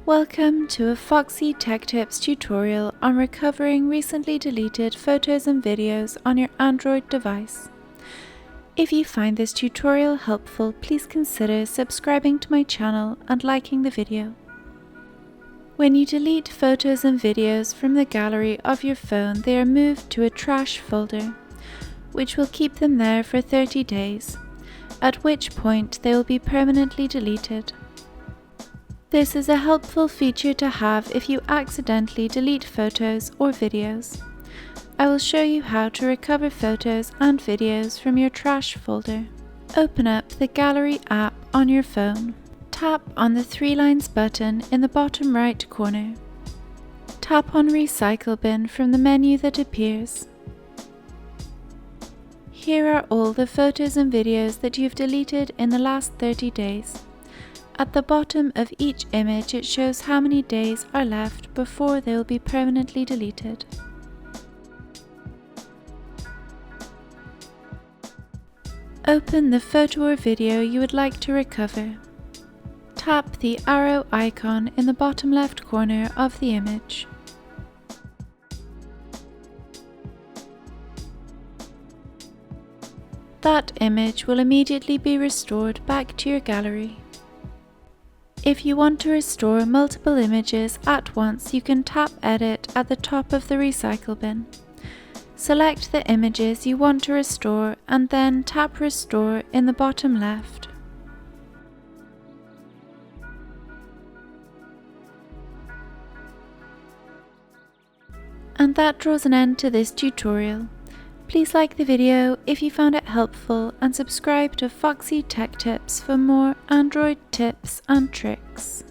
Welcome to a Foxy Tech Tips tutorial on recovering recently deleted photos and videos on your Android device. If you find this tutorial helpful, please consider subscribing to my channel and liking the video. When you delete photos and videos from the gallery of your phone, they are moved to a trash folder, which will keep them there for 30 days, at which point they will be permanently deleted. This is a helpful feature to have if you accidentally delete photos or videos. I will show you how to recover photos and videos from your trash folder. Open up the Gallery app on your phone. Tap on the three lines button in the bottom right corner. Tap on Recycle Bin from the menu that appears. Here are all the photos and videos that you've deleted in the last 30 days. At the bottom of each image it shows how many days are left before they will be permanently deleted. Open the photo or video you would like to recover. Tap the arrow icon in the bottom left corner of the image. That image will immediately be restored back to your gallery. If you want to restore multiple images at once, you can tap Edit at the top of the recycle bin. Select the images you want to restore and then tap Restore in the bottom left. And that draws an end to this tutorial. Please like the video if you found it helpful and subscribe to Foxy Tech Tips for more Android tips and tricks.